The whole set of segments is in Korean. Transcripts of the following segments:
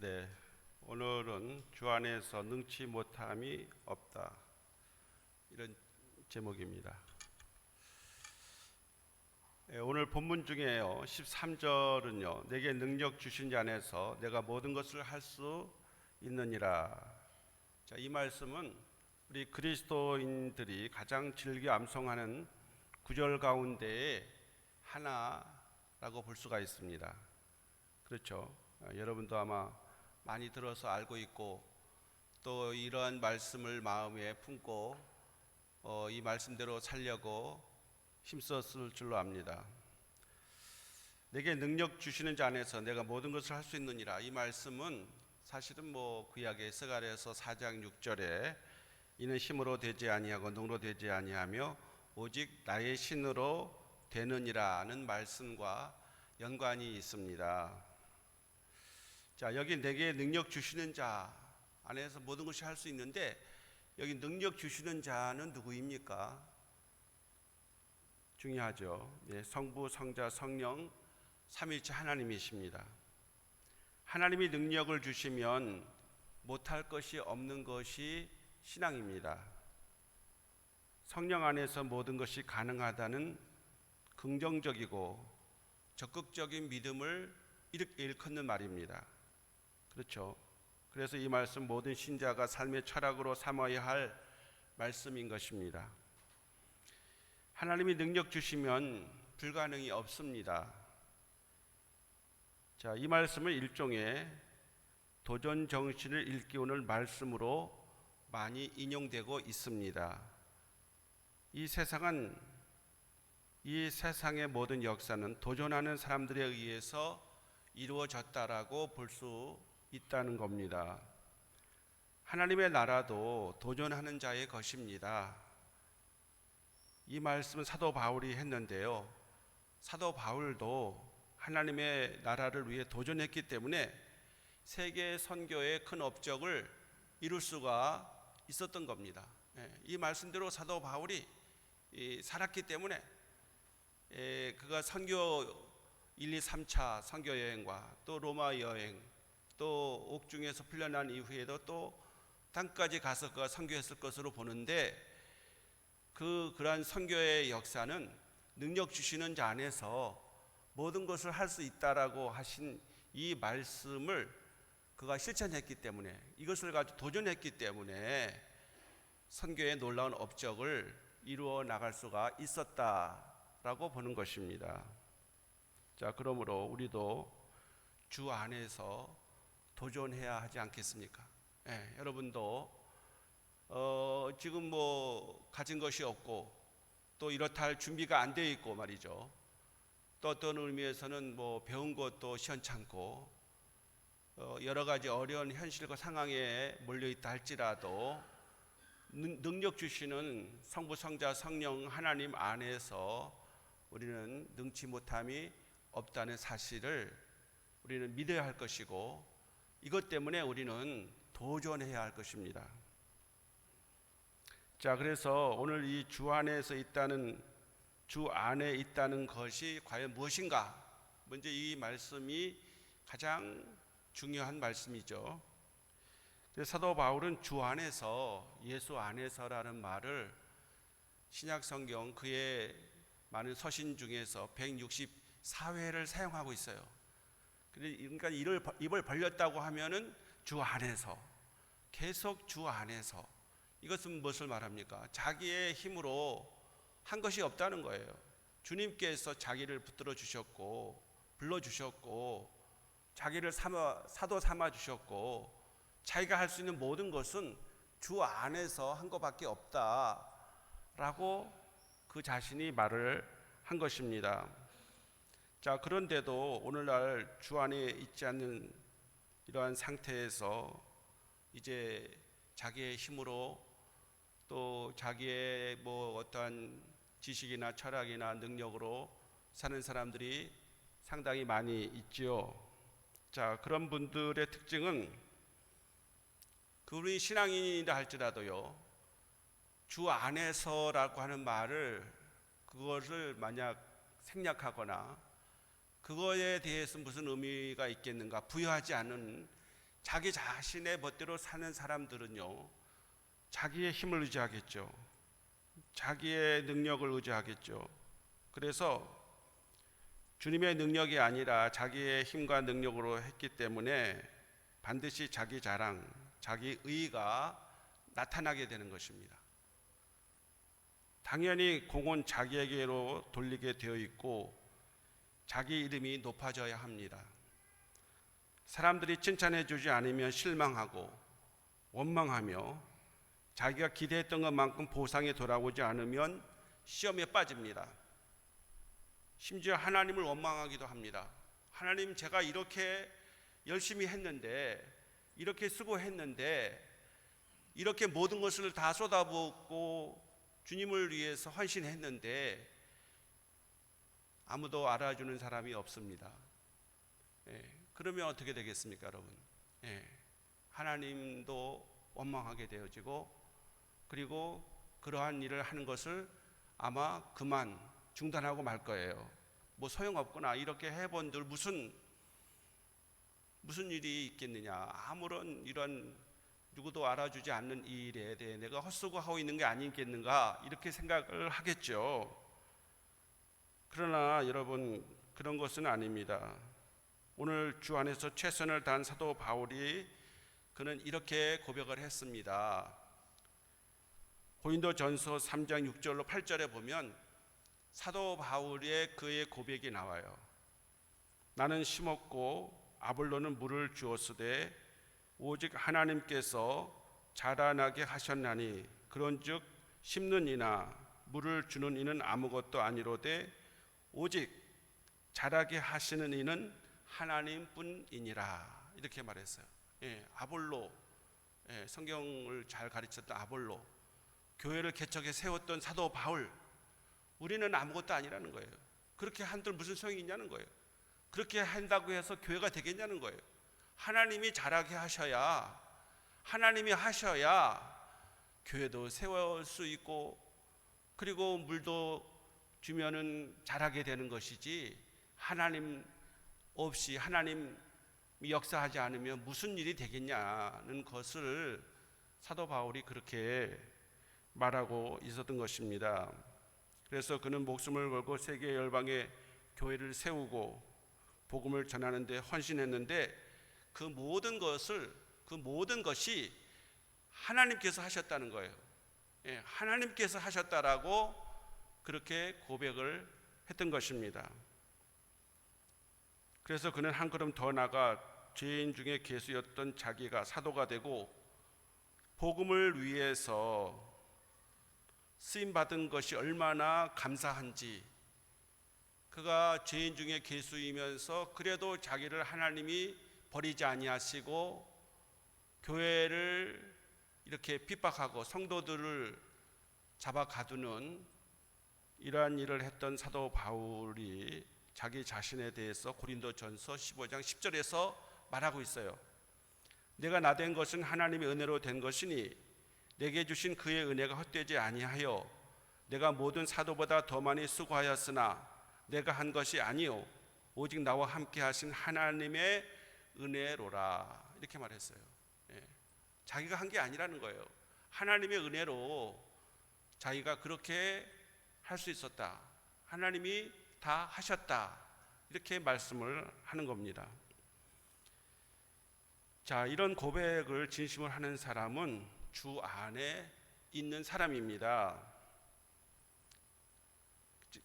네, 오늘은 주 안에서 능치 못함이 없다. 이런 제목입니다. 오늘 본문 중에요. 13절은요. 내게 능력 주신 자 안에서 내가 모든 것을 할 수 있느니라. 자, 이 말씀은 우리 그리스도인들이 가장 즐겨 암송하는 구절 가운데에 하나라고 볼 수가 있습니다. 그렇죠? 여러분도 아마 많이 들어서 알고 있고 또 이러한 말씀을 마음에 품고 이 말씀대로 살려고 힘썼을 줄로 압니다. 내게 능력 주시는 자 안에서 내가 모든 것을 할 수 있느니라. 이 말씀은 사실은 구약의 스가랴서 4장 6절에 이는 힘으로 되지 아니하고 능으로 되지 아니하며 오직 나의 신으로 되느니라는 말씀과 연관이 있습니다. 자, 여기 내게 능력 주시는 자 안에서 모든 것이 할 수 있는데 여기 능력 주시는 자는 누구입니까? 중요하죠. 네, 성부, 성자, 성령 삼위일체 하나님이십니다. 하나님이 능력을 주시면 못할 것이 없는 것이 신앙입니다. 성령 안에서 모든 것이 가능하다는 긍정적이고 적극적인 믿음을 일컫는 말입니다. 그렇죠. 그래서 이 말씀 모든 신자가 삶의 철학으로 삼아야 할 말씀인 것입니다. 하나님이 능력 주시면 불가능이 없습니다. 자, 이 말씀은 일종의 도전 정신을 일깨우는 말씀으로 많이 인용되고 있습니다. 이 세상의 모든 역사는 도전하는 사람들에 의해서 이루어졌다라고 볼 수 있다는 겁니다. 하나님의 나라도 도전하는 자의 것입니다. 이 말씀은 사도 바울이 했는데요. 사도 바울도 하나님의 나라를 위해 도전했기 때문에 세계 선교의 큰 업적을 이룰 수가 있었던 겁니다. 이 말씀대로 사도 바울이 살았기 때문에 그가 선교 1, 2, 3차 선교 여행과 또 로마 여행 또 옥중에서 풀려난 이후에도 또 땅까지 가서 그가 선교했을 것으로 보는데 그러한 선교의 역사는 능력 주시는 자 안에서 모든 것을 할 수 있다라고 하신 이 말씀을 그가 실천했기 때문에 이것을 가지고 도전했기 때문에 선교의 놀라운 업적을 이루어 나갈 수가 있었다라고 보는 것입니다. 자, 그러므로 우리도 주 안에서 도전해야 하지 않겠습니까? 여러분도 지금 가진 것이 없고 또 이렇다 할 준비가 안 되어 있고 말이죠. 또 어떤 의미에서는 배운 것도 시원찮고 여러 가지 어려운 현실과 상황에 몰려 있다 할지라도 능력 주시는 성부, 성자, 성령 하나님 안에서 우리는 능치 못함이 없다는 사실을 우리는 믿어야 할 것이고 이것 때문에 우리는 도전해야 할 것입니다. 자, 그래서 오늘 이 주 안에 있다는 것이 과연 무엇인가? 먼저 이 말씀이 가장 중요한 말씀이죠. 사도 바울은 주 안에서, 예수 안에서라는 말을 신약 성경 그의 많은 서신 중에서 164회를 사용하고 있어요. 그러니까 입을 벌렸다고 하면은 주 안에서, 계속 주 안에서. 이것은 무엇을 말합니까? 자기의 힘으로 한 것이 없다는 거예요. 주님께서 자기를 붙들어 주셨고 불러 주셨고 자기를 사도 삼아 주셨고 자기가 할 수 있는 모든 것은 주 안에서 한 것밖에 없다라고 그 자신이 말을 한 것입니다. 자, 그런데도 오늘날 주 안에 있지 않는 이러한 상태에서 이제 자기의 힘으로 또 자기의 어떠한 지식이나 철학이나 능력으로 사는 사람들이 상당히 많이 있지요. 자, 그런 분들의 특징은 그분이 신앙인이라 할지라도요, 주 안에서라고 하는 말을 그것을 만약 생략하거나 그거에 대해서 무슨 의미가 있겠는가 부여하지 않은 자기 자신의 멋대로 사는 사람들은요, 자기의 힘을 의지하겠죠. 자기의 능력을 의지하겠죠. 그래서 주님의 능력이 아니라 자기의 힘과 능력으로 했기 때문에 반드시 자기 자랑, 자기 의가 나타나게 되는 것입니다. 당연히 공은 자기에게로 돌리게 되어 있고 자기 이름이 높아져야 합니다. 사람들이 칭찬해 주지 않으면 실망하고 원망하며 자기가 기대했던 것만큼 보상이 돌아오지 않으면 시험에 빠집니다. 심지어 하나님을 원망하기도 합니다. 하나님, 제가 이렇게 열심히 했는데, 이렇게 수고했는데, 이렇게 모든 것을 다 쏟아붓고 주님을 위해서 헌신했는데 아무도 알아주는 사람이 없습니다. 그러면 어떻게 되겠습니까, 여러분? 하나님도 원망하게 되어지고, 그리고 그러한 일을 하는 것을 아마 그만 중단하고 말 거예요. 뭐 소용없구나, 이렇게 해본들 무슨 일이 있겠느냐, 아무런 이런 누구도 알아주지 않는 이 일에 대해 내가 헛수고하고 있는 게 아니겠는가, 이렇게 생각을 하겠죠. 그러나 여러분, 그런 것은 아닙니다. 오늘 주 안에서 최선을 다한 사도 바울이 그는 이렇게 고백을 했습니다. 고린도전서 3장 6절로 8절에 보면 사도 바울의 그의 고백이 나와요. 나는 심었고 아볼로는 물을 주었으되 오직 하나님께서 자라나게 하셨나니 그런즉 심는 이나 물을 주는 이는 아무것도 아니로되 오직 자라게 하시는 이는 하나님뿐이니라, 이렇게 말했어요. 아볼로, 성경을 잘 가르쳤던 아볼로, 교회를 개척해 세웠던 사도 바울, 우리는 아무것도 아니라는 거예요. 그렇게 한들 무슨 소용이 있냐는 거예요. 그렇게 한다고 해서 교회가 되겠냐는 거예요. 하나님이 자라게 하셔야, 하나님이 하셔야 교회도 세울 수 있고, 그리고 물도 주면은 자라게 되는 것이지, 하나님 없이, 하나님이 역사하지 않으면 무슨 일이 되겠냐는 것을 사도 바울이 그렇게 말하고 있었던 것입니다. 그래서 그는 목숨을 걸고 세계 열방의 교회를 세우고 복음을 전하는 데 헌신했는데 그 모든 것이 하나님께서 하셨다는 거예요. 하나님께서 하셨다라고 그렇게 고백을 했던 것입니다. 그래서 그는 한 걸음 더 나아가 죄인 중에 괴수였던 자기가 사도가 되고 복음을 위해서 쓰임받은 것이 얼마나 감사한지, 그가 죄인 중에 괴수이면서 그래도 자기를 하나님이 버리지 아니하시고 교회를 이렇게 핍박하고 성도들을 잡아 가두는 이러한 일을 했던 사도 바울이 자기 자신에 대해서 고린도전서 15장 10절에서 말하고 있어요. 내가 나된 것은 하나님의 은혜로 된 것이니 내게 주신 그의 은혜가 헛되지 아니하여 내가 모든 사도보다 더 많이 수고하였으나 내가 한 것이 아니요 오직 나와 함께 하신 하나님의 은혜로라, 이렇게 말했어요. 자기가 한 게 아니라는 거예요. 하나님의 은혜로 자기가 그렇게 할 수 있었다, 하나님이 다 하셨다, 이렇게 말씀을 하는 겁니다. 자, 이런 고백을 진심으로 하는 사람은 주 안에 있는 사람입니다.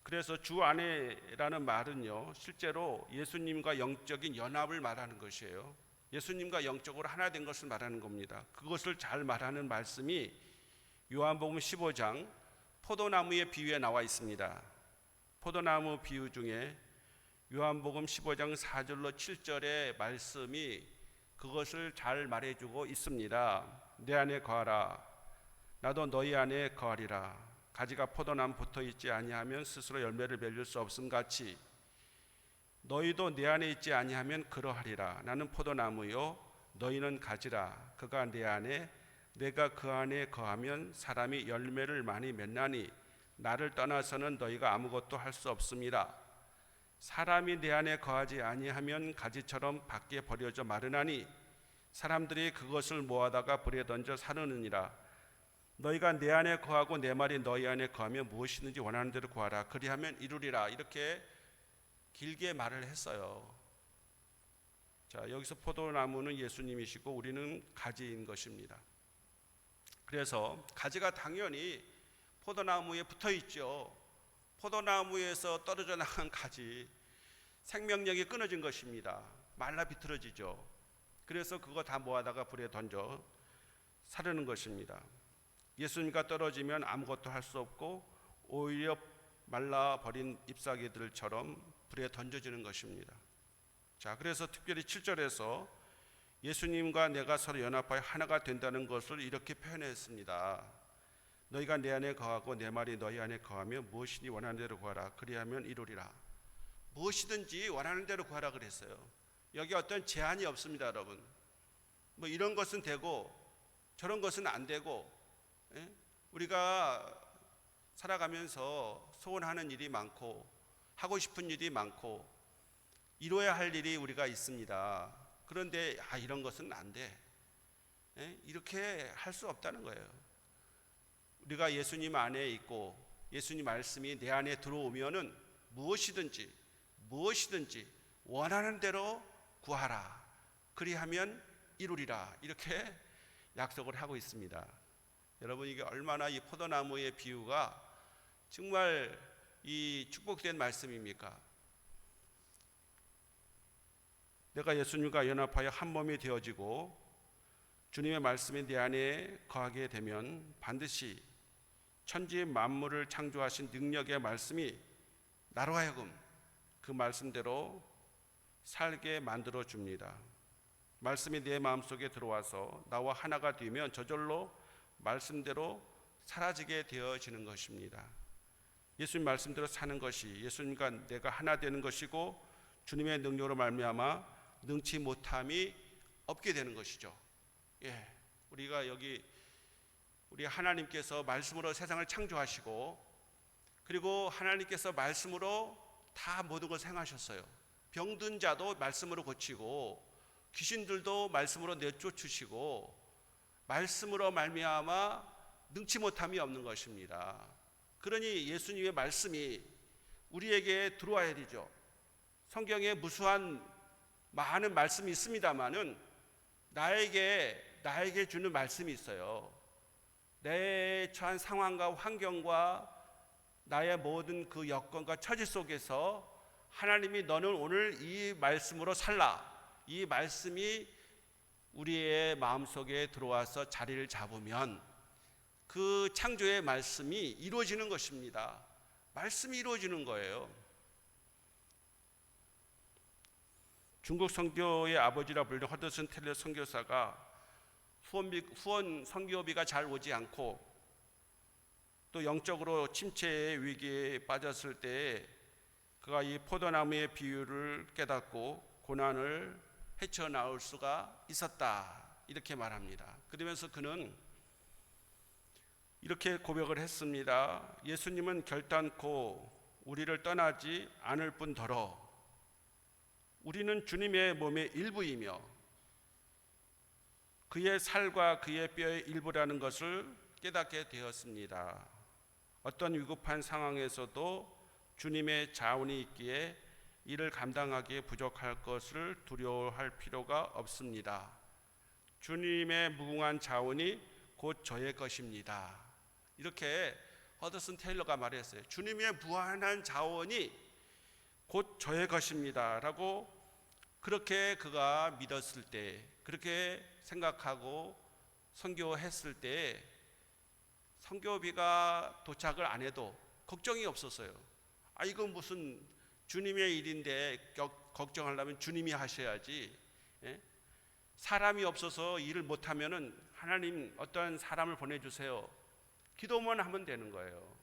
그래서 주 안에라는 말은요, 실제로 예수님과 영적인 연합을 말하는 것이에요. 예수님과 영적으로 하나 된 것을 말하는 겁니다. 그것을 잘 말하는 말씀이 요한복음 15장 포도나무의 비유에 나와 있습니다. 포도나무 비유 중에 요한복음 15장 4절로 7절의 말씀이 그것을 잘 말해주고 있습니다. 내 안에 거하라, 나도 너희 안에 거하리라. 가지가 포도나무 붙어있지 아니하면 스스로 열매를 맺을 수 없음 같이 너희도 내 안에 있지 아니하면 그러하리라. 나는 포도나무요 너희는 가지라. 그가 내 안에 내가 그 안에 거하면 사람이 열매를 많이 맺나니 나를 떠나서는 너희가 아무것도 할 수 없습니다. 사람이 내 안에 거하지 아니하면 가지처럼 밖에 버려져 마르나니 사람들이 그것을 모아다가 불에 던져 사르느니라. 너희가 내 안에 거하고 내 말이 너희 안에 거하면 무엇이든지 원하는 대로 구하라. 그리하면 이루리라. 이렇게 길게 말을 했어요. 자, 여기서 포도나무는 예수님이시고 우리는 가지인 것입니다. 그래서 가지가 당연히 포도나무에 붙어 있죠. 포도나무에서 떨어져 나간 가지, 생명력이 끊어진 것입니다. 말라 비틀어지죠. 그래서 그거 다 모아다가 불에 던져 사르는 것입니다. 예수님과 떨어지면 아무것도 할 수 없고 오히려 말라버린 잎사귀들처럼 불에 던져지는 것입니다. 자, 그래서 특별히 7절에서 예수님과 내가 서로 연합하여 하나가 된다는 것을 이렇게 표현했습니다. 너희가 내 안에 거하고 내 말이 너희 안에 거하면 무엇이니 원하는 대로 구하라. 그리하면 이루리라. 무엇이든지 원하는 대로 구하라 그랬어요. 여기 어떤 제한이 없습니다, 여러분. 뭐 이런 것은 되고 저런 것은 안 되고, 우리가 살아가면서 소원하는 일이 많고 하고 싶은 일이 많고 이루어야 할 일이 우리가 있습니다. 그런데 이런 것은 안 돼. 이렇게 할 수 없다는 거예요. 우리가 예수님 안에 있고 예수님 말씀이 내 안에 들어오면은 무엇이든지 원하는 대로 구하라. 그리하면 이루리라. 이렇게 약속을 하고 있습니다. 여러분, 이게 얼마나 이 포도나무의 비유가 정말 이 축복된 말씀입니까? 내가 예수님과 연합하여 한 몸이 되어지고 주님의 말씀이 내 안에 거하게 되면 반드시 천지 만물을 창조하신 능력의 말씀이 나로 하여금 그 말씀대로 살게 만들어 줍니다. 말씀이 내 마음속에 들어와서 나와 하나가 되면 저절로 말씀대로 사라지게 되어지는 것입니다. 예수님 말씀대로 사는 것이 예수님과 내가 하나 되는 것이고 주님의 능력으로 말미암아 능치 못함이 없게 되는 것이죠. 우리가 여기 우리 하나님께서 말씀으로 세상을 창조하시고 그리고 하나님께서 말씀으로 다 모든 걸 행하셨어요. 병든 자도 말씀으로 고치고 귀신들도 말씀으로 내쫓으시고 말씀으로 말미암아 능치 못함이 없는 것입니다. 그러니 예수님의 말씀이 우리에게 들어와야 되죠. 성경에 무수한 많은 말씀이 있습니다만은 나에게 주는 말씀이 있어요. 내 처한 상황과 환경과 나의 모든 그 여건과 처지 속에서 하나님이 너는 오늘 이 말씀으로 살라. 이 말씀이 우리의 마음속에 들어와서 자리를 잡으면 그 창조의 말씀이 이루어지는 것입니다. 말씀이 이루어지는 거예요. 중국 선교의 아버지라 불리는 허드슨 텔러 선교사가 후원 선교비가 잘 오지 않고 또 영적으로 침체의 위기에 빠졌을 때 그가 이 포도나무의 비유를 깨닫고 고난을 헤쳐나올 수가 있었다, 이렇게 말합니다. 그러면서 그는 이렇게 고백을 했습니다. 예수님은 결단코 우리를 떠나지 않을 뿐더러 우리는 주님의 몸의 일부이며 그의 살과 그의 뼈의 일부라는 것을 깨닫게 되었습니다. 어떤 위급한 상황에서도 주님의 자원이 있기에 이를 감당하기에 부족할 것을 두려워할 필요가 없습니다. 주님의 무궁한 자원이 곧 저의 것입니다. 이렇게 허드슨 테일러가 말했어요. 주님의 무한한 자원이 곧 저의 것입니다 라고 그렇게 그가 믿었을 때, 그렇게 생각하고 선교했을 때 선교비가 도착을 안 해도 걱정이 없었어요. 이건 무슨 주님의 일인데 걱정하려면 주님이 하셔야지. 사람이 없어서 일을 못하면은 하나님 어떤 사람을 보내주세요. 기도만 하면 되는 거예요.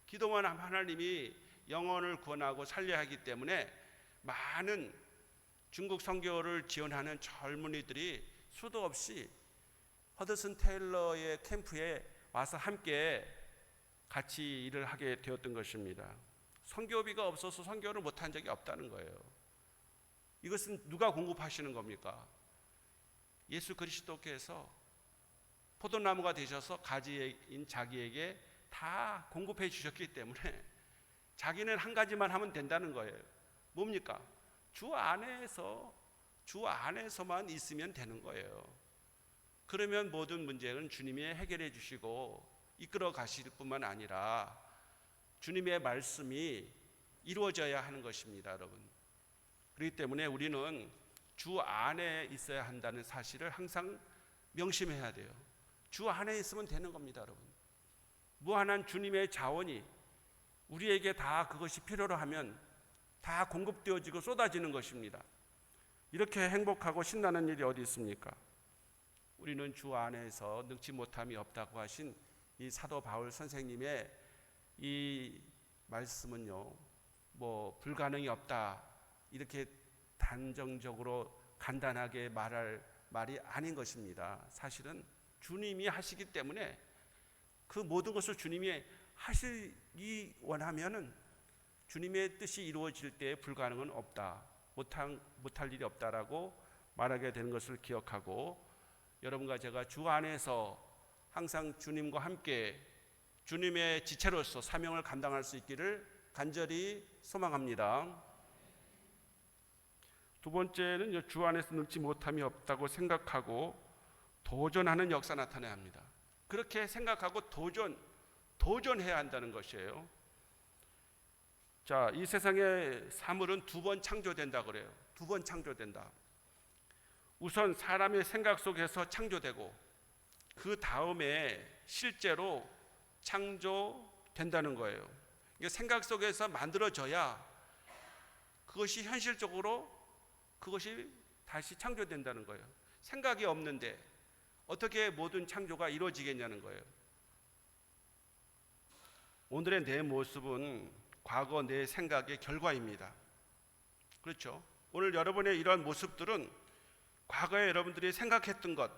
기도만 하면 하나님이 영혼을 구원하고 살려야 하기 때문에 많은 중국 선교를 지원하는 젊은이들이 수도 없이 허드슨 테일러의 캠프에 와서 함께 같이 일을 하게 되었던 것입니다. 선교비가 없어서 선교를 못한 적이 없다는 거예요. 이것은 누가 공급하시는 겁니까? 예수 그리스도께서 포도나무가 되셔서 가지인 자기에게 다 공급해 주셨기 때문에 자기는 한 가지만 하면 된다는 거예요. 뭡니까? 주 안에서만 있으면 되는 거예요. 그러면 모든 문제는 주님이 해결해 주시고 이끌어 가실 뿐만 아니라 주님의 말씀이 이루어져야 하는 것입니다, 여러분. 그렇기 때문에 우리는 주 안에 있어야 한다는 사실을 항상 명심해야 돼요. 주 안에 있으면 되는 겁니다, 여러분. 무한한 주님의 자원이 우리에게 다 그것이 필요로 하면 다 공급되어지고 쏟아지는 것입니다. 이렇게 행복하고 신나는 일이 어디 있습니까? 우리는 주 안에서 능치 못함이 없다고 하신 이 사도 바울 선생님의 이 말씀은요, 뭐 불가능이 없다 이렇게 단정적으로 간단하게 말할 말이 아닌 것입니다. 사실은 주님이 하시기 때문에 그 모든 것을 주님이 하시기 원하면은 주님의 뜻이 이루어질 때 불가능은 없다, 못할 일이 없다라고 말하게 되는 것을 기억하고, 여러분과 제가 주 안에서 항상 주님과 함께 주님의 지체로서 사명을 감당할 수 있기를 간절히 소망합니다. 두 번째는 주 안에서 능치 못함이 없다고 생각하고 도전하는 역사 나타나야 합니다. 그렇게 생각하고 도전해야 한다는 것이에요. 자, 이 세상의 사물은 두 번 창조된다 그래요. 두 번 창조된다. 우선 사람의 생각 속에서 창조되고 그 다음에 실제로 창조된다는 거예요. 생각 속에서 만들어져야 그것이 현실적으로 그것이 다시 창조된다는 거예요. 생각이 없는데 어떻게 모든 창조가 이루어지겠냐는 거예요. 오늘의 내 모습은 과거 내 생각의 결과입니다. 그렇죠? 오늘 여러분의 이러한 모습들은 과거에 여러분들이 생각했던 것,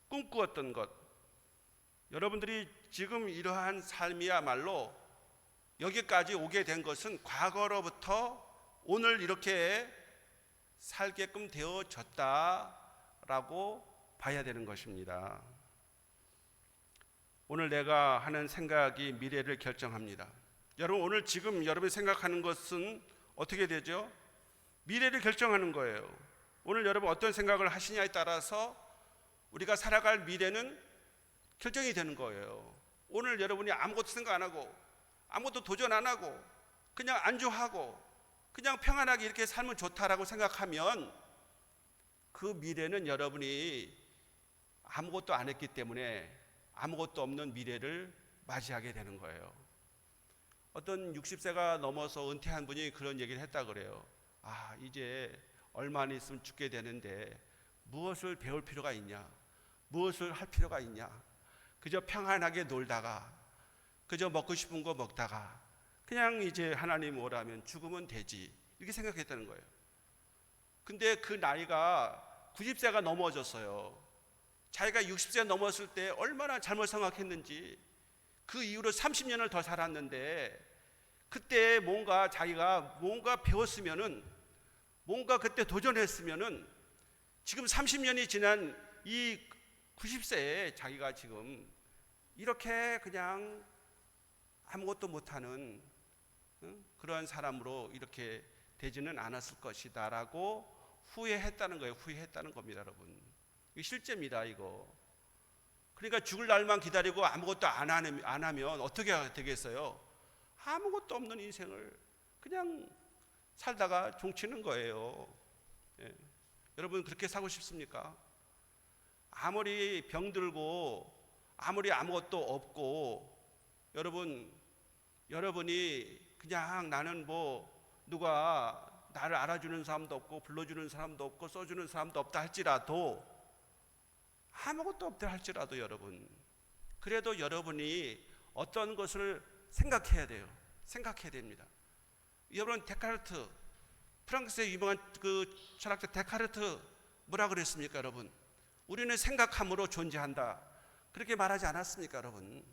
꿈꾸었던 것, 여러분들이 지금 이러한 삶이야말로 여기까지 오게 된 것은 과거로부터 오늘 이렇게 살게끔 되어졌다라고 봐야 되는 것입니다. 오늘 내가 하는 생각이 미래를 결정합니다. 여러분, 오늘 지금 여러분이 생각하는 것은 어떻게 되죠? 미래를 결정하는 거예요. 오늘 여러분 어떤 생각을 하시냐에 따라서 우리가 살아갈 미래는 결정이 되는 거예요. 오늘 여러분이 아무것도 생각 안 하고 아무것도 도전 안 하고 그냥 안주하고 그냥 평안하게 이렇게 살면 좋다라고 생각하면 그 미래는 여러분이 아무것도 안 했기 때문에 아무것도 없는 미래를 맞이하게 되는 거예요. 어떤 60세가 넘어서 은퇴한 분이 그런 얘기를 했다 그래요. 아, 이제 얼마 안 있으면 죽게 되는데 무엇을 배울 필요가 있냐, 무엇을 할 필요가 있냐, 그저 평안하게 놀다가 그저 먹고 싶은 거 먹다가 그냥 이제 하나님 오라면 죽으면 되지, 이렇게 생각했다는 거예요. 근데 그 나이가 90세가 넘어졌어요. 자기가 60세 넘었을 때 얼마나 잘못 생각했는지, 그 이후로 30년을 더 살았는데 그때 뭔가 자기가 뭔가 배웠으면은, 뭔가 그때 도전했으면은 지금 30년이 지난 이 90세에 자기가 지금 이렇게 그냥 아무것도 못하는 그런 사람으로 이렇게 되지는 않았을 것이다 라고 후회했다는 거예요. 후회했다는 겁니다, 여러분. 이거 실제입니다, 이거. 그러니까 죽을 날만 기다리고 아무것도 안 하면 어떻게 되겠어요? 아무것도 없는 인생을 그냥 살다가 종치는 거예요. 예. 여러분 그렇게 살고 싶습니까? 아무리 병들고 아무리 아무것도 없고 여러분이 그냥 나는 뭐 누가 나를 알아주는 사람도 없고 불러주는 사람도 없고 써주는 사람도 없다 할지라도, 아무것도 없다 할지라도 여러분, 그래도 여러분이 어떤 것을 생각해야 돼요. 생각해야 됩니다. 여러분, 데카르트, 프랑스의 유명한 그 철학자 데카르트 뭐라 그랬습니까, 여러분? 우리는 생각함으로 존재한다, 그렇게 말하지 않았습니까, 여러분?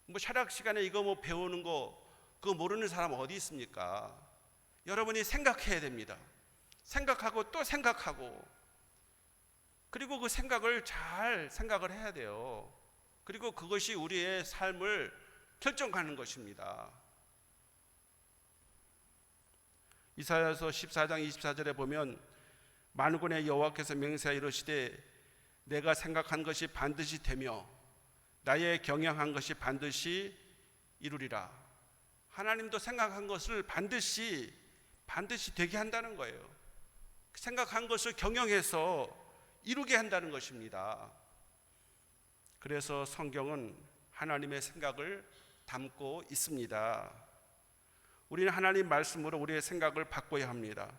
뭐 철학 시간에 이거 뭐 배우는 거 그거 모르는 사람 어디 있습니까? 여러분이 생각해야 됩니다. 생각하고 또 생각하고, 그리고 그 생각을 잘 생각을 해야 돼요. 그리고 그것이 우리의 삶을 결정하는 것입니다. 이사야서 14장 24절에 보면 만군의 여호와께서 맹세하여 이르시되 내가 생각한 것이 반드시 되며 나의 경영한 것이 반드시 이루리라. 하나님도 생각한 것을 반드시 되게 한다는 거예요. 생각한 것을 경영해서 이루게 한다는 것입니다. 그래서 성경은 하나님의 생각을 담고 있습니다. 우리는 하나님 말씀으로 우리의 생각을 바꿔야 합니다.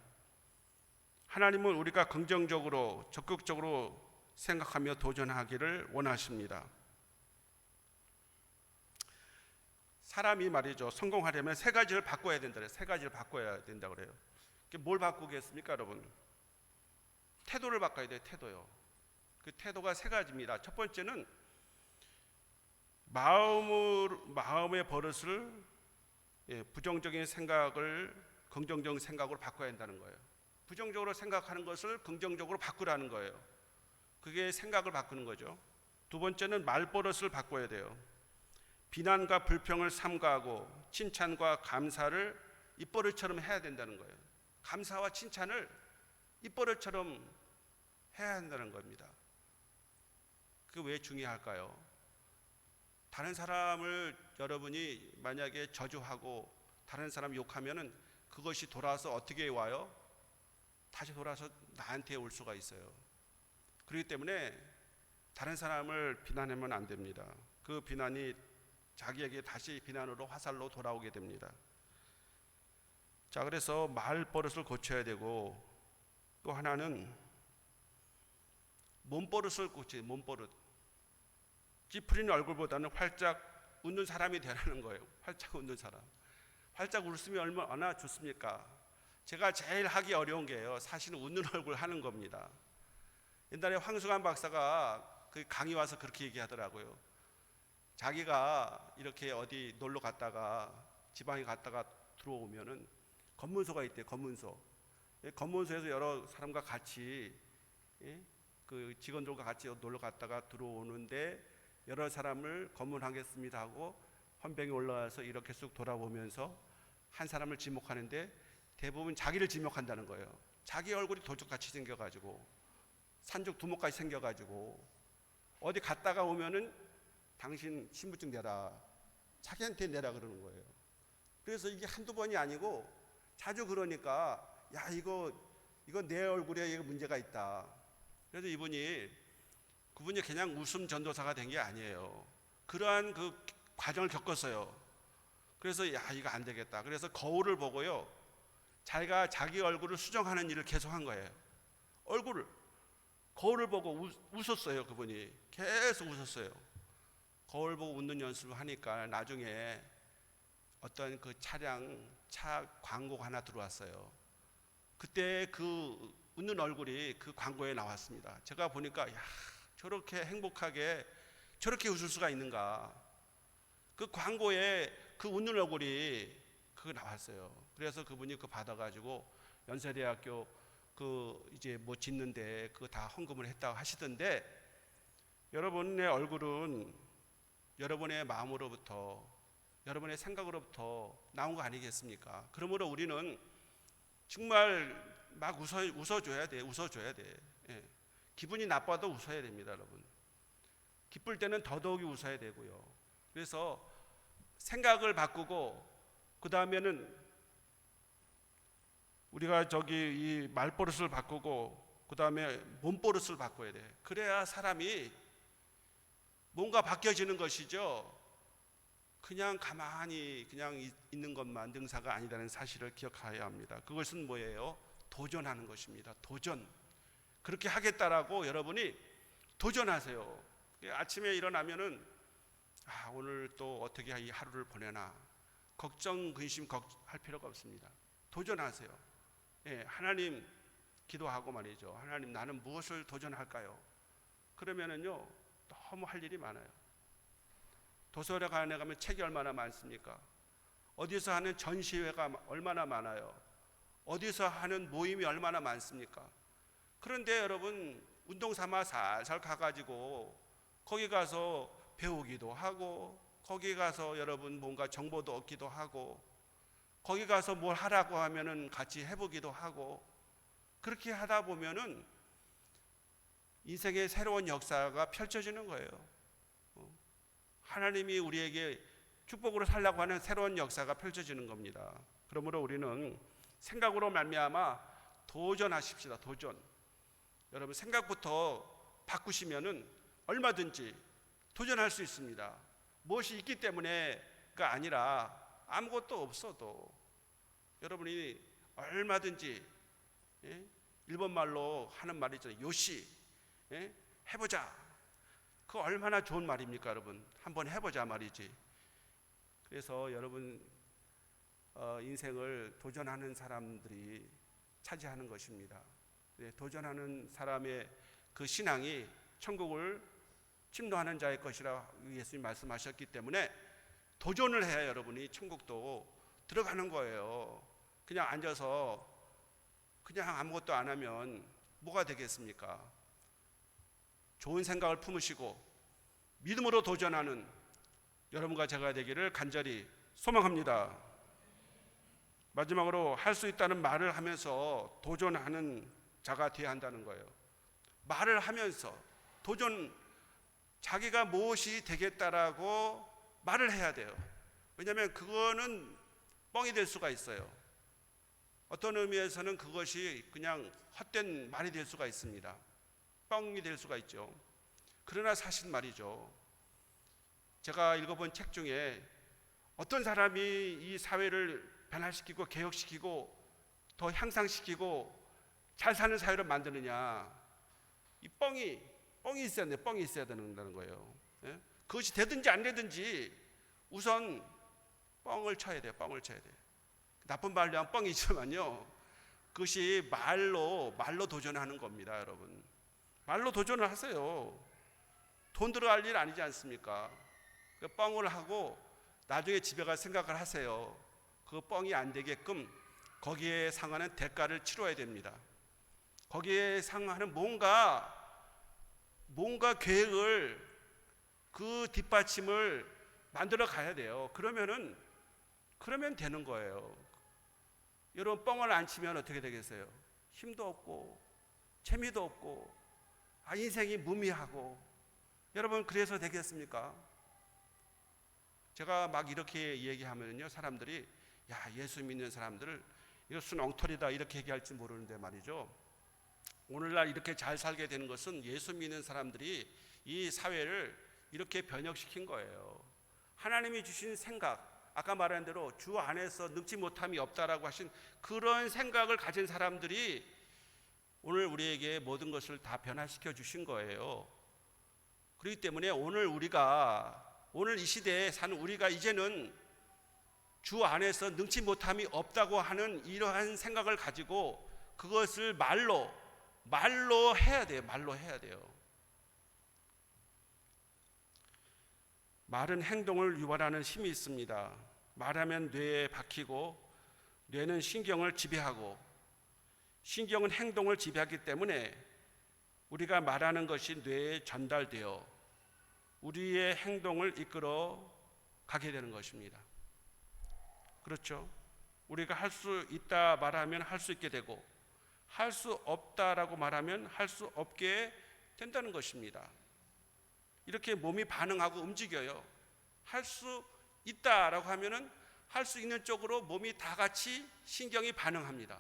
하나님은 우리가 긍정적으로 적극적으로 생각하며 도전하기를 원하십니다. 사람이 말이죠, 성공하려면 세 가지를 바꿔야 된다 그래요. 세 가지를 바꿔야 된다 그래요. 뭘 바꾸겠습니까, 여러분? 태도를 바꿔야 돼요. 태도요. 그 태도가 세 가지입니다. 첫 번째는 마음의 버릇을 부정적인 생각을 긍정적인 생각으로 바꿔야 한다는 거예요. 부정적으로 생각하는 것을 긍정적으로 바꾸라는 거예요. 그게 생각을 바꾸는 거죠. 두 번째는 말버릇을 바꿔야 돼요. 비난과 불평을 삼가하고 칭찬과 감사를 입버릇처럼 해야 된다는 거예요. 감사와 칭찬을 입버릇처럼 해야 한다는 겁니다. 그게 왜 중요할까요? 다른 사람을 여러분이 만약에 저주하고 다른 사람 욕하면은 그것이 돌아서 어떻게 와요? 다시 돌아서 나한테 올 수가 있어요. 그렇기 때문에 다른 사람을 비난하면 안 됩니다. 그 비난이 자기에게 다시 비난으로 화살로 돌아오게 됩니다. 자, 그래서 말버릇을 고쳐야 되고 또 하나는 몸버릇을 고쳐야 돼요. 몸버릇. 찌푸리는 얼굴보다는 활짝 웃는 사람이 되라는 거예요. 활짝 웃는 사람. 활짝 웃으면 얼마나 좋습니까? 제가 제일 하기 어려운 게요, 사실은 웃는 얼굴 하는 겁니다. 옛날에 황수관 박사가 그 강의 와서 그렇게 얘기하더라고요. 자기가 이렇게 어디 놀러 갔다가 지방에 갔다가 들어오면은 검문소가 있대요. 검문소에서 여러 사람과 같이 그 직원들과 같이 놀러 갔다가 들어오는데 여러 사람을 검문하겠습니다 하고 헌병에 올라와서 이렇게 쑥 돌아보면서 한 사람을 지목하는데 대부분 자기를 지목한다는 거예요. 자기 얼굴이 도둑같이 생겨가지고 산적 두목까지 생겨가지고 어디 갔다가 오면은 당신 신분증 내라, 자기한테 내라 그러는 거예요. 그래서 이게 한두 번이 아니고 자주 그러니까 야 이거 내 얼굴에 이거 문제가 있다. 그래서 그분이 그냥 웃음 전도사가 된 게 아니에요. 그러한 그 과정을 겪었어요. 그래서 야 이거 안 되겠다. 그래서 거울을 보고요, 자기가 자기 얼굴을 수정하는 일을 계속한 거예요. 거울을 보고 웃었어요. 그분이 계속 웃었어요. 거울 보고 웃는 연습을 하니까 나중에 어떤 그 차 광고가 하나 들어왔어요. 그때 그 웃는 얼굴이 그 광고에 나왔습니다. 제가 보니까 야 저렇게 행복하게 저렇게 웃을 수가 있는가. 그 광고에 그 웃는 얼굴이 그거 나왔어요. 그래서 그분이 그거 받아가지고 연세대학교 그 이제 뭐 짓는데 그거 다 헌금을 했다고 하시던데, 여러분의 얼굴은 여러분의 마음으로부터 여러분의 생각으로부터 나온 거 아니겠습니까? 그러므로 우리는 정말 막 웃어줘야 돼. 예. 기분이 나빠도 웃어야 됩니다, 여러분. 기쁠 때는 더더욱이 웃어야 되고요. 그래서 생각을 바꾸고 그 다음에는 우리가 이 말버릇을 바꾸고 그 다음에 몸버릇을 바꿔야 돼. 그래야 사람이 뭔가 바뀌어지는 것이죠. 그냥 가만히 그냥 있는 것만 능사가 아니라는 사실을 기억해야 합니다. 그것은 뭐예요? 도전하는 것입니다. 도전. 그렇게 하겠다라고 여러분이 도전하세요. 아침에 일어나면은 오늘 또 어떻게 이 하루를 보내나 걱정 근심 할 필요가 없습니다. 도전하세요. 예, 하나님 기도하고 말이죠. 하나님 나는 무엇을 도전할까요? 그러면은요 너무 할 일이 많아요. 도서관에 가면 책이 얼마나 많습니까? 어디서 하는 전시회가 얼마나 많아요. 어디서 하는 모임이 얼마나 많습니까? 그런데 여러분 운동 삼아 살살 가가지고 거기 가서 배우기도 하고, 거기 가서 여러분 뭔가 정보도 얻기도 하고, 거기 가서 뭘 하라고 하면은 같이 해보기도 하고, 그렇게 하다 보면은 인생의 새로운 역사가 펼쳐지는 거예요. 하나님이 우리에게 축복으로 살라고 하는 새로운 역사가 펼쳐지는 겁니다. 그러므로 우리는 생각으로 말미암아 도전하십시다. 도전. 여러분 생각부터 바꾸시면은 얼마든지 도전할 수 있습니다. 무엇이 있기 때문에가 아니라 아무것도 없어도 여러분이 얼마든지, 일본 말로 하는 말이 있잖아요. 요시, 해보자. 그거 얼마나 좋은 말입니까, 여러분? 한번 해보자 말이지. 그래서 여러분 인생을 도전하는 사람들이 차지하는 것입니다. 도전하는 사람의 그 신앙이 천국을 침노하는 자의 것이라 예수님 말씀하셨기 때문에 도전을 해야 여러분이 천국도 들어가는 거예요. 그냥 앉아서 그냥 아무것도 안 하면 뭐가 되겠습니까? 좋은 생각을 품으시고 믿음으로 도전하는 여러분과 제가 되기를 간절히 소망합니다. 마지막으로 할 수 있다는 말을 하면서 도전하는 자가 되어야 한다는 거예요. 말을 하면서 도전, 자기가 무엇이 되겠다라고 말을 해야 돼요. 왜냐하면 그거는 뻥이 될 수가 있어요. 어떤 의미에서는 그것이 그냥 헛된 말이 될 수가 있습니다. 뻥이 될 수가 있죠. 그러나 사실 말이죠. 제가 읽어본 책 중에 어떤 사람이 이 사회를 변화시키고 개혁시키고 더 향상시키고 잘 사는 사회를 만드느냐, 이 뻥이 있어야 돼. 뻥이 있어야 된다는 거예요. 그것이 되든지 안 되든지 우선 뻥을 쳐야 돼요. 뻥을 쳐야 돼요. 나쁜 말로 하면 뻥이지만요, 그것이 말로 도전하는 겁니다. 여러분 말로 도전을 하세요. 돈 들어갈 일 아니지 않습니까? 그 뻥을 하고 나중에 집에 갈 생각을 하세요. 그 뻥이 안 되게끔 거기에 상하는 대가를 치러야 됩니다. 거기에 상하는 뭔가 계획을, 그 뒷받침을 만들어 가야 돼요. 그러면 되는 거예요. 여러분 뻥을 안 치면 어떻게 되겠어요? 힘도 없고 재미도 없고 인생이 무미하고. 여러분 그래서 되겠습니까? 제가 막 이렇게 얘기하면요, 사람들이 야, 예수 믿는 사람들을 이것은 엉터리다 이렇게 얘기할지 모르는데 말이죠. 오늘날 이렇게 잘 살게 되는 것은 예수 믿는 사람들이 이 사회를 이렇게 변혁시킨 거예요. 하나님이 주신 생각, 아까 말한 대로 주 안에서 능치 못함이 없다라고 하신 그런 생각을 가진 사람들이 오늘 우리에게 모든 것을 다 변화시켜 주신 거예요. 그렇기 때문에 오늘 이 시대에 사는 우리가 이제는 주 안에서 능치 못함이 없다고 하는 이러한 생각을 가지고 그것을 말로 해야 돼요. 말로 해야 돼요. 말은 행동을 유발하는 힘이 있습니다. 말하면 뇌에 박히고 뇌는 신경을 지배하고 신경은 행동을 지배하기 때문에 우리가 말하는 것이 뇌에 전달되어 우리의 행동을 이끌어 가게 되는 것입니다. 그렇죠? 우리가 할 수 있다 말하면 할 수 있게 되고 할 수 없다라고 말하면 할 수 없게 된다는 것입니다. 이렇게 몸이 반응하고 움직여요. 할 수 있다라고 하면은 할 수 있는 쪽으로 몸이 다 같이 신경이 반응합니다.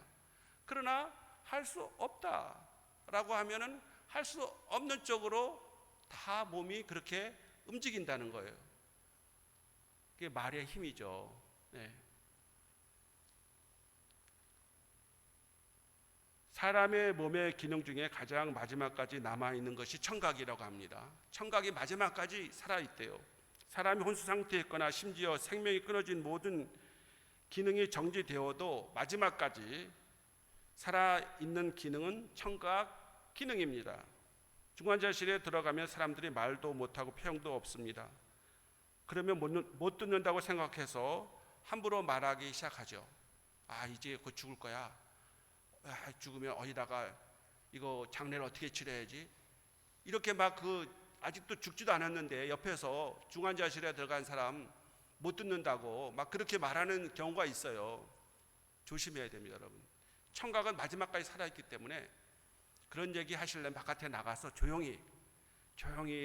그러나 할 수 없다라고 하면은 할 수 없는 쪽으로 다 몸이 그렇게 움직인다는 거예요. 그게 말의 힘이죠. 네. 사람의 몸의 기능 중에 가장 마지막까지 남아있는 것이 청각이라고 합니다. 청각이 마지막까지 살아있대요. 사람이 혼수 상태에 있거나 심지어 생명이 끊어진 모든 기능이 정지되어도 마지막까지 살아있는 기능은 청각 기능입니다. 중환자실에 들어가면 사람들이 말도 못하고 표정도 없습니다. 그러면 못 듣는다고 생각해서 함부로 말하기 시작하죠. 이제 곧 죽을 거야. 죽으면 어디다가 이거 장례를 어떻게 치러야지? 이렇게 막 아직도 죽지도 않았는데 옆에서 중환자실에 들어간 사람 못 듣는다고 막 그렇게 말하는 경우가 있어요. 조심해야 됩니다, 여러분. 청각은 마지막까지 살아있기 때문에 그런 얘기 하시려면 바깥에 나가서 조용히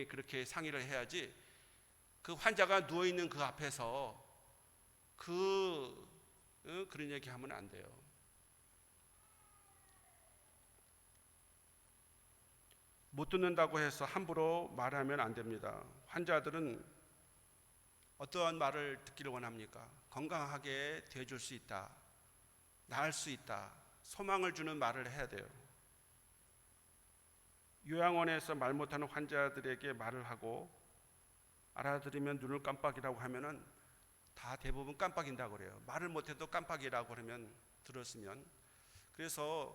그렇게 상의를 해야지, 그 환자가 누워있는 그 앞에서 그런 얘기 하면 안 돼요. 못 듣는다고 해서 함부로 말하면 안 됩니다. 환자들은 어떠한 말을 듣기를 원합니까? 건강하게 되어줄 수 있다, 나을 수 있다, 소망을 주는 말을 해야 돼요. 요양원에서 말 못하는 환자들에게 말을 하고 알아들으면 눈을 깜빡이라고 하면은 다 대부분 깜빡인다고 그래요. 말을 못해도 깜빡이라고 그러면 들었으면. 그래서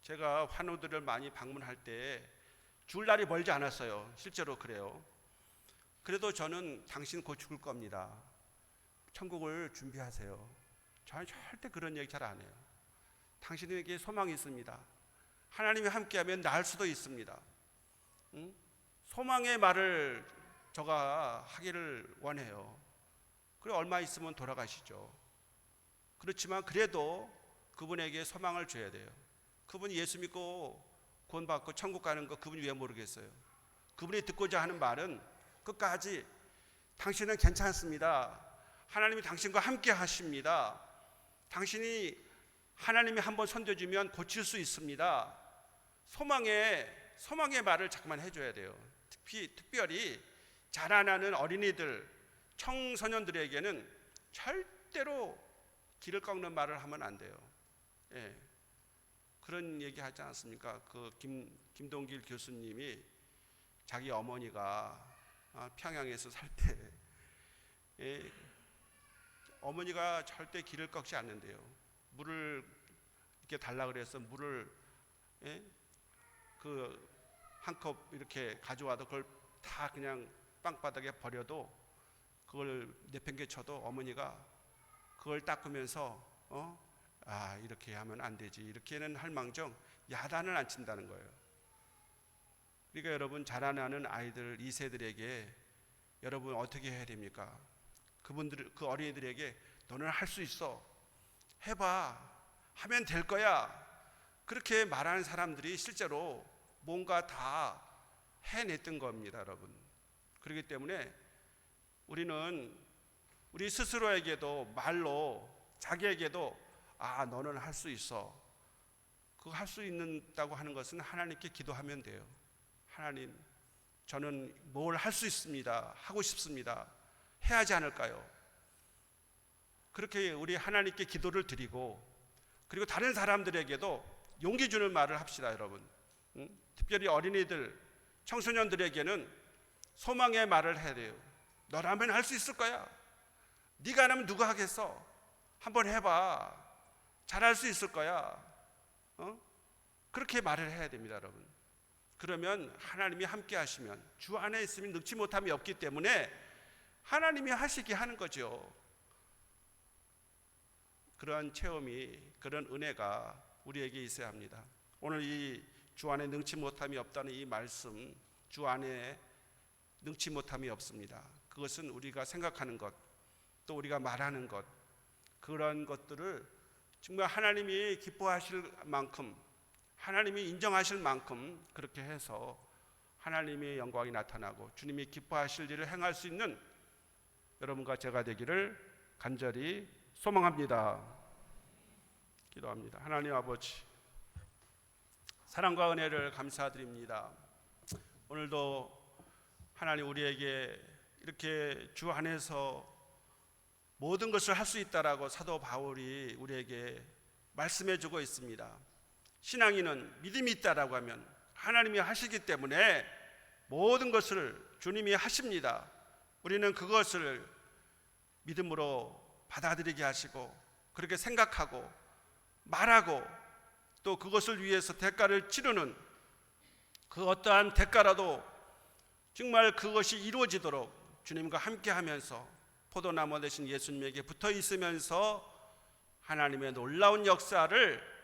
제가 환우들을 많이 방문할 때 줄 날이 멀지 않았어요. 실제로 그래요. 그래도 저는 당신 곧 죽을 겁니다, 천국을 준비하세요, 저는 절대 그런 얘기 잘 안 해요. 당신에게 소망이 있습니다, 하나님이 함께하면 나을 수도 있습니다. 소망의 말을 저가 하기를 원해요. 그래 얼마 있으면 돌아가시죠. 그렇지만 그래도 그분에게 소망을 줘야 돼요. 그분이 예수 믿고 구원받고 천국 가는 거 그분이 왜 모르겠어요? 그분이 듣고자 하는 말은 끝까지 당신은 괜찮습니다, 하나님이 당신과 함께 하십니다, 당신이 하나님이 한번 손대주면 고칠 수 있습니다, 소망의 말을 자꾸만 해줘야 돼요. 특별히 자라나는 어린이들, 청소년들에게는 절대로 길을 꺾는 말을 하면 안 돼요. 예. 그런 얘기 하지 않습니까? 김동길 교수님이 자기 어머니가 평양에서 살 때 어머니가 절대 길을 꺾지 않는데요. 물을 이렇게 달라 그래서 물을 한 컵 이렇게 가져와도 그걸 다 그냥 땅바닥에 버려도 그걸 내팽개쳐도 어머니가 그걸 닦으면서 이렇게 하면 안 되지, 이렇게는 할 망정 야단을 안 친다는 거예요. 그러니까 여러분, 자라나는 아이들 2세들에게 여러분 어떻게 해야 됩니까? 그 어린이들에게 너는 할 수 있어, 해봐, 하면 될 거야, 그렇게 말하는 사람들이 실제로 뭔가 다 해냈던 겁니다, 여러분. 그렇기 때문에 우리는 우리 스스로에게도 말로 자기에게도 너는 할 수 있어, 그거 할 수 있다고 하는 것은 하나님께 기도하면 돼요. 하나님, 저는 뭘 할 수 있습니다, 하고 싶습니다, 해야 하지 않을까요? 그렇게 우리 하나님께 기도를 드리고, 그리고 다른 사람들에게도 용기 주는 말을 합시다, 여러분. 특별히 어린이들, 청소년들에게는 소망의 말을 해야 돼요. 너라면 할 수 있을 거야, 네가 안 하면 누가 하겠어, 한번 해봐, 잘할 수 있을 거야. 그렇게 말을 해야 됩니다, 여러분. 그러면 하나님이 함께 하시면, 주 안에 있으면 능치 못함이 없기 때문에 하나님이 하시게 하는 거죠. 그런 체험이, 그런 은혜가 우리에게 있어야 합니다. 오늘 이 주 안에 능치 못함이 없다는 이 말씀, 주 안에 능치 못함이 없습니다. 그것은 우리가 생각하는 것, 또 우리가 말하는 것, 그런 것들을 정말 하나님이 기뻐하실 만큼, 하나님이 인정하실 만큼 그렇게 해서 하나님의 영광이 나타나고 주님이 기뻐하실 일을 행할 수 있는 여러분과 제가 되기를 간절히 소망합니다. 기도합니다. 하나님 아버지, 사랑과 은혜를 감사드립니다. 오늘도 하나님 우리에게 이렇게 주 안에서 모든 것을 할 수 있다라고 사도 바울이 우리에게 말씀해 주고 있습니다. 신앙인은 믿음이 있다라고 하면 하나님이 하시기 때문에 모든 것을 주님이 하십니다. 우리는 그것을 믿음으로 받아들이게 하시고, 그렇게 생각하고 말하고, 또 그것을 위해서 대가를 치르는, 그 어떠한 대가라도 정말 그것이 이루어지도록 주님과 함께 하면서 포도나무 되신 예수님에게 붙어 있으면서 하나님의 놀라운 역사를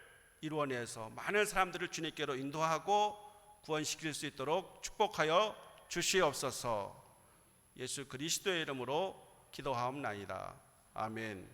이루어내서 많은 사람들을 주님께로 인도하고 구원시킬 수 있도록 축복하여 주시옵소서. 예수 그리스도의 이름으로 기도하옵나이다. 아멘.